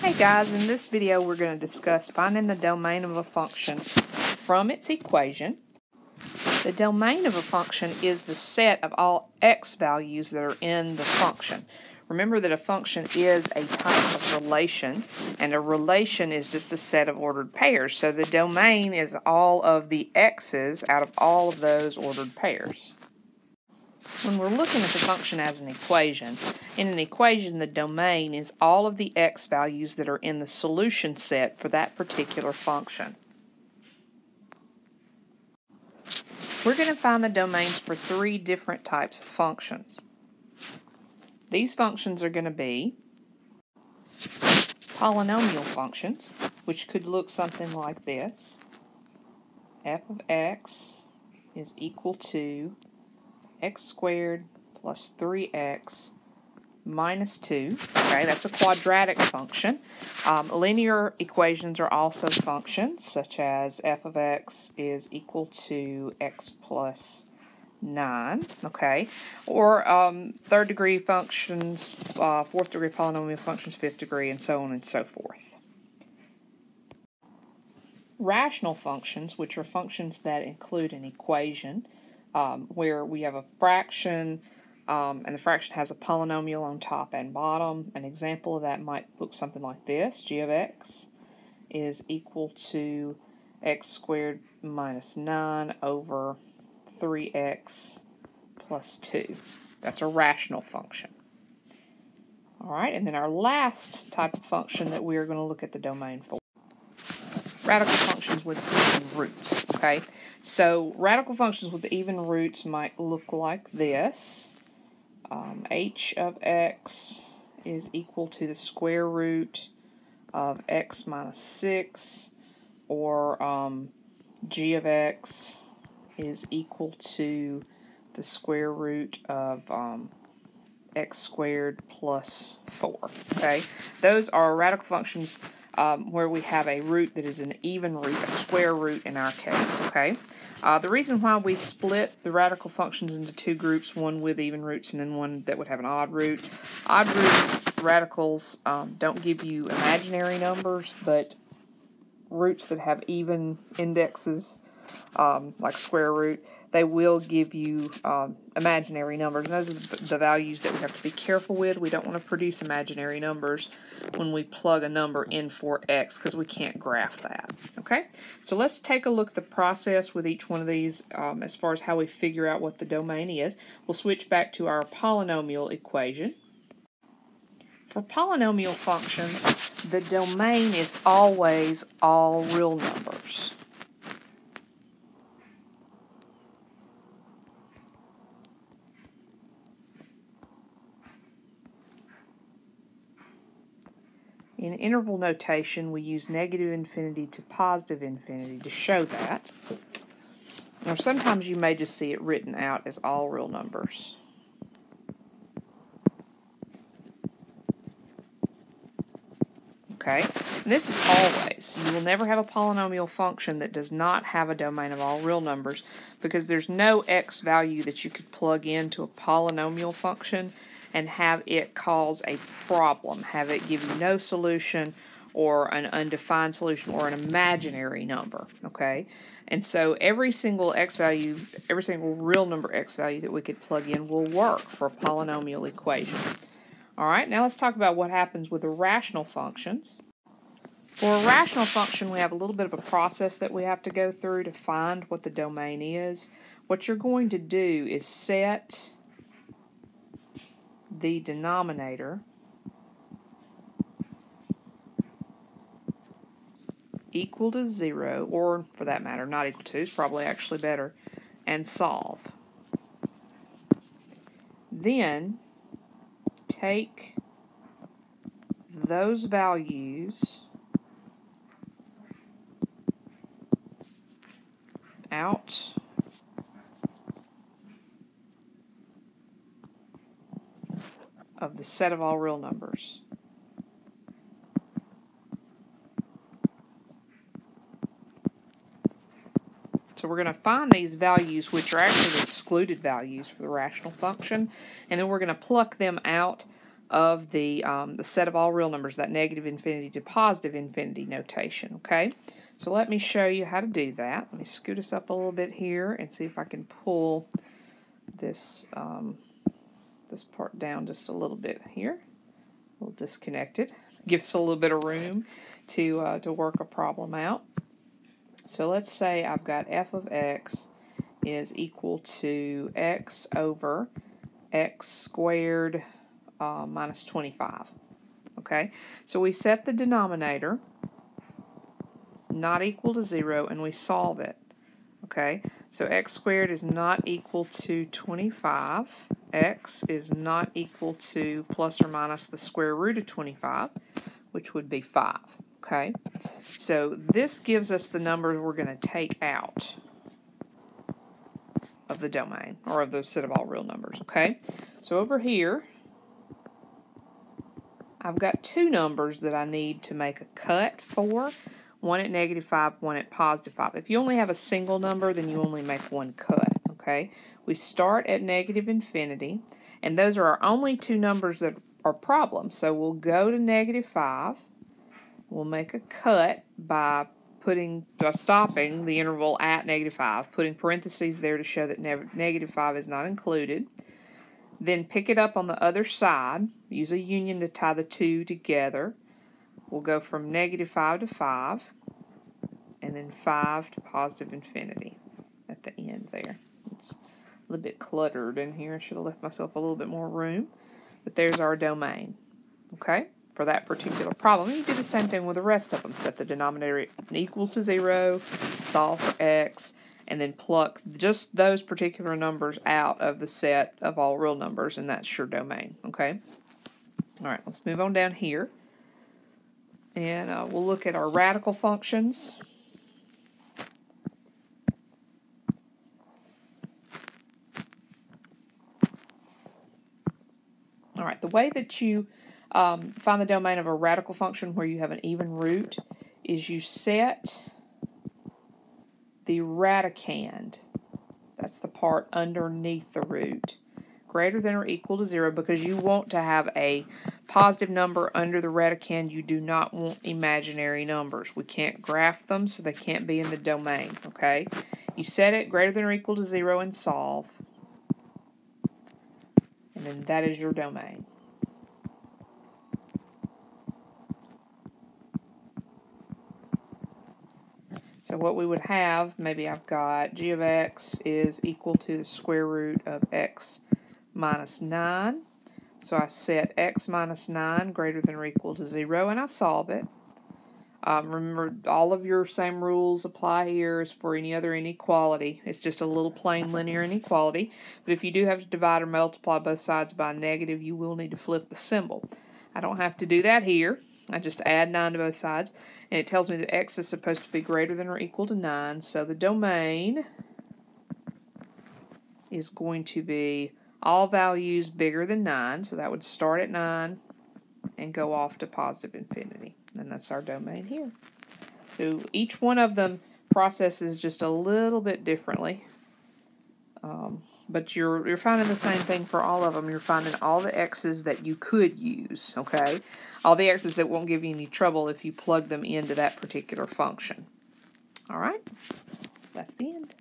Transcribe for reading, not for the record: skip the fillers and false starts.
Hey guys, in this video we're going to discuss finding the domain of a function from its equation. The domain of a function is the set of all x values that are in the function. Remember that a function is a type of relation, and a relation is just a set of ordered pairs. So the domain is all of the x's out of all of those ordered pairs. When we're looking at the function as an equation, in an equation the domain is all of the x values that are in the solution set for that particular function. We're going to find the domains for three different types of functions. These functions are going to be polynomial functions, which could look something like this. F of x is equal to x squared plus 3x minus 2. Okay, that's a quadratic function. Linear equations are also functions, such as f of x is equal to x plus 9. Okay, or third degree functions, fourth degree polynomial functions, fifth degree, and so on and so forth. Rational functions, which are functions that include an equation, where we have a fraction, and the fraction has a polynomial on top and bottom. An example of that might look something like this. G of x is equal to x squared minus 9 over 3x plus 2. That's a rational function. Alright, and then our last type of function that we are going to look at the domain for. Radical functions with even roots. Okay, so radical functions with even roots might look like this. H of x is equal to the square root of x minus 6, or g of x is equal to the square root of x squared plus 4. Okay, those are radical functions where we have a root that is an even root, a square root in our case. Okay, the reason why we split the radical functions into two groups, one with even roots and then one that would have an odd root. Odd root radicals don't give you imaginary numbers, but roots that have even indexes, like square root, they will give you imaginary numbers. And those are the values that we have to be careful with. We don't want to produce imaginary numbers when we plug a number in for x, because we can't graph that. Okay, so let's take a look at the process with each one of these as far as how we figure out what the domain is. We'll switch back to our polynomial equation. For polynomial functions, the domain is always all real numbers. In interval notation, we use negative infinity to positive infinity to show that. Now, sometimes you may just see it written out as all real numbers. Okay, and this is always. You will never have a polynomial function that does not have a domain of all real numbers, because there's no x value that you could plug into a polynomial function and have it cause a problem, have it give you no solution or an undefined solution or an imaginary number. Okay, and so every single x value, every single real number x value that we could plug in will work for a polynomial equation. Alright, now let's talk about what happens with the rational functions. For a rational function, we have a little bit of a process that we have to go through to find what the domain is. What you're going to do is set the denominator equal to 0, or for that matter, not equal to, is probably actually better, and solve. Then take those values out of the set of all real numbers. So we're going to find these values, which are actually the excluded values for the rational function, and then we're going to pluck them out of the set of all real numbers, that negative infinity to positive infinity notation, okay? So let me show you how to do that. Let me scoot us up a little bit here and see if I can pull this, this part down just a little bit here. A little disconnected. Give us a little bit of room to work a problem out. So let's say I've got f of x is equal to x over x squared minus 25. Okay, so we set the denominator not equal to 0 and we solve it. Okay, so x squared is not equal to 25. X is not equal to plus or minus the square root of 25, which would be 5. Okay, so this gives us the numbers we're going to take out of the domain, or of the set of all real numbers. Okay, so over here, I've got two numbers that I need to make a cut for, one at -5, one at +5. If you only have a single number, then you only make one cut, okay? We start at negative infinity, and those are our only two numbers that are problems. So we'll go to -5. We'll make a cut by stopping the interval at -5, putting parentheses there to show that -5 is not included. Then pick it up on the other side, use a union to tie the two together. We'll go from -5 to 5, and then 5 to positive infinity at the end there. It's a little bit cluttered in here. I should have left myself a little bit more room. But there's our domain, okay, for that particular problem. And you do the same thing with the rest of them. Set the denominator equal to 0, solve for x, and then pluck just those particular numbers out of the set of all real numbers, and that's your domain, okay? All right, let's move on down here. And we'll look at our radical functions. All right, the way that you find the domain of a radical function where you have an even root is you set the radicand, that's the part underneath the root, greater than or equal to 0, because you want to have a positive number under the radicand. You do not want imaginary numbers. We can't graph them, so they can't be in the domain, okay? You set it greater than or equal to 0 and solve, and then that is your domain. So what we would have, maybe I've got g of x is equal to the square root of x minus 9. So I set x minus 9 greater than or equal to 0, and I solve it. Remember, all of your same rules apply here as for any other inequality. It's just a little plain linear inequality. But if you do have to divide or multiply both sides by a negative, you will need to flip the symbol. I don't have to do that here. I just add 9 to both sides, and it tells me that x is supposed to be greater than or equal to 9, so the domain is going to be all values bigger than 9, so that would start at 9 and go off to positive infinity, and that's our domain here. So each one of them processes just a little bit differently. But you're finding the same thing for all of them. You're finding all the x's that you could use, okay? All the x's that won't give you any trouble if you plug them into that particular function. All right? That's the end.